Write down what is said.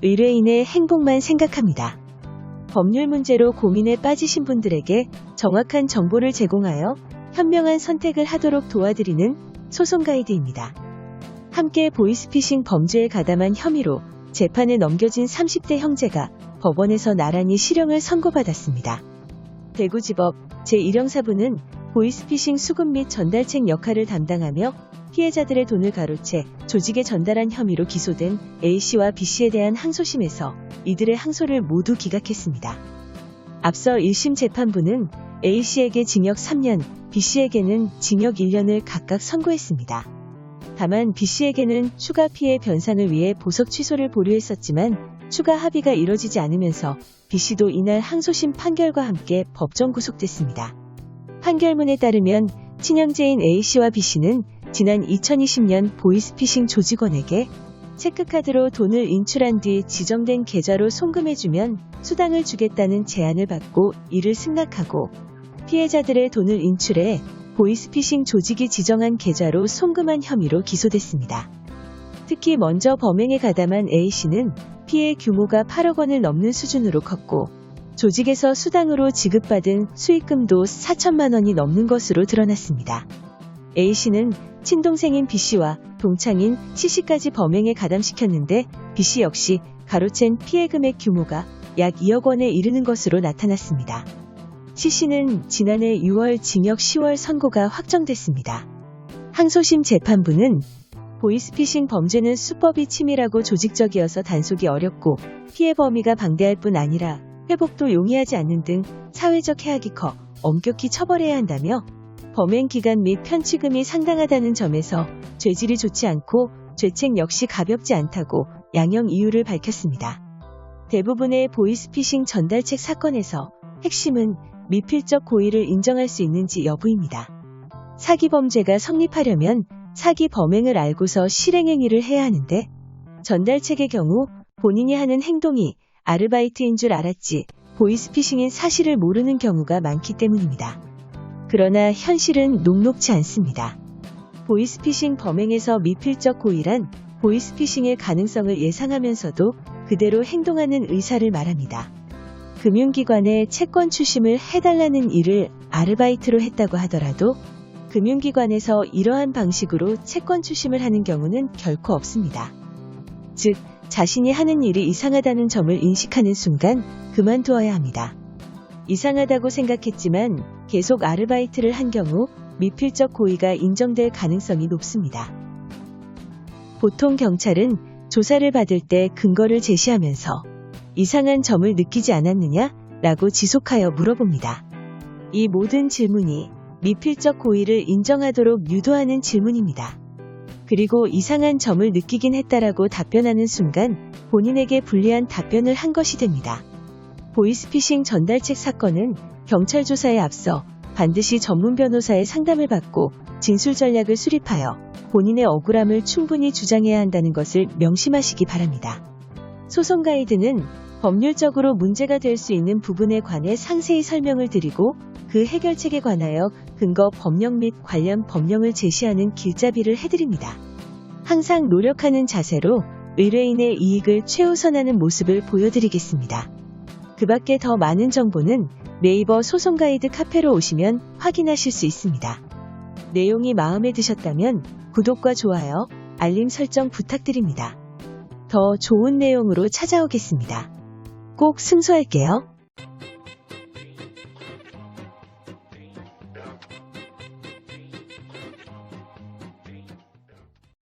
의뢰인의 행복만 생각합니다. 법률 문제로 고민에 빠지신 분들에게 정확한 정보를 제공하여 현명한 선택을 하도록 도와드리는 소송 가이드입니다. 함께 보이스피싱 범죄에 가담한 혐의로 재판에 넘겨진 30대 형제가 법원에서 나란히 실형을 선고받았습니다. 대구지법 제1형사부는 보이스피싱 수급 및 전달책 역할을 담당하며 피해자들의 돈을 가로채 조직에 전달한 혐의로 기소된 A씨와 B씨에 대한 항소심에서 이들의 항소를 모두 기각했습니다. 앞서 1심 재판부는 A씨에게 징역 3년, B씨에게는 징역 1년을 각각 선고했습니다. 다만 B씨에게는 추가 피해 변상을 위해 보석 취소를 보류했었지만 추가 합의가 이뤄지지 않으면서 B씨도 이날 항소심 판결과 함께 법정 구속됐습니다. 판결문에 따르면 친형제인 A씨와 B씨는 지난 2020년 보이스피싱 조직원에게 체크카드로 돈을 인출한 뒤 지정된 계좌로 송금해주면 수당을 주겠다는 제안을 받고 이를 승낙하고 피해자들의 돈을 인출해 보이스피싱 조직이 지정한 계좌로 송금한 혐의로 기소됐습니다. 특히 먼저 범행에 가담한 A씨는 피해 규모가 8억 원을 넘는 수준으로 컸고 조직에서 수당으로 지급받은 수익금도 4천만 원이 넘는 것으로 드러났습니다. A씨는 친동생인 B씨와 동창인 C씨까지 범행에 가담시켰는데 B씨 역시 가로챈 피해 금액 규모가 약 2억 원에 이르는 것으로 나타났습니다. C씨는 지난해 6월 징역 10월 선고가 확정됐습니다. 항소심 재판부는 보이스피싱 범죄는 수법이 치밀하고 조직적이어서 단속이 어렵고 피해 범위가 방대할 뿐 아니라 회복도 용이하지 않는 등 사회적 해악이 커 엄격히 처벌해야 한다며 범행 기간 및 편취금이 상당하다는 점에서 죄질이 좋지 않고 죄책 역시 가볍지 않다고 양형 이유를 밝혔습니다. 대부분의 보이스피싱 전달책 사건에서 핵심은 미필적 고의를 인정할 수 있는지 여부입니다. 사기 범죄가 성립하려면 사기 범행을 알고서 실행행위를 해야 하는데 전달책의 경우 본인이 하는 행동이 아르바이트인 줄 알았지 보이스피싱인 사실을 모르는 경우가 많기 때문입니다. 그러나 현실은 녹록지 않습니다. 보이스피싱 범행에서 미필적 고의란 보이스피싱의 가능성을 예상하면서도 그대로 행동하는 의사를 말합니다. 금융기관에 채권 추심을 해달라는 일을 아르바이트로 했다고 하더라도 금융기관에서 이러한 방식으로 채권 추심을 하는 경우는 결코 없습니다. 즉, 자신이 하는 일이 이상하다는 점을 인식하는 순간 그만두어야 합니다. 이상하다고 생각했지만 계속 아르바이트를 한 경우 미필적 고의가 인정될 가능성이 높습니다. 보통 경찰은 조사를 받을 때 근거를 제시하면서 이상한 점을 느끼지 않았느냐? 라고 지속하여 물어봅니다. 이 모든 질문이 미필적 고의를 인정하도록 유도하는 질문입니다. 그리고 이상한 점을 느끼긴 했다라고 답변하는 순간 본인에게 불리한 답변을 한 것이 됩니다. 보이스피싱 전달책 사건은 경찰 조사에 앞서 반드시 전문 변호사의 상담을 받고 진술 전략을 수립하여 본인의 억울함을 충분히 주장해야 한다는 것을 명심하시기 바랍니다. 소송 가이드는 법률적으로 문제가 될 수 있는 부분에 관해 상세히 설명을 드리고 그 해결책에 관하여 근거 법령 및 관련 법령을 제시하는 길잡이를 해드립니다. 항상 노력하는 자세로 의뢰인의 이익을 최우선하는 모습을 보여드리겠습니다. 그 밖에 더 많은 정보는 네이버 소송 가이드 카페로 오시면 확인하실 수 있습니다. 내용이 마음에 드셨다면 구독과 좋아요, 알림 설정 부탁드립니다. 더 좋은 내용으로 찾아오겠습니다. 꼭 승소할게요.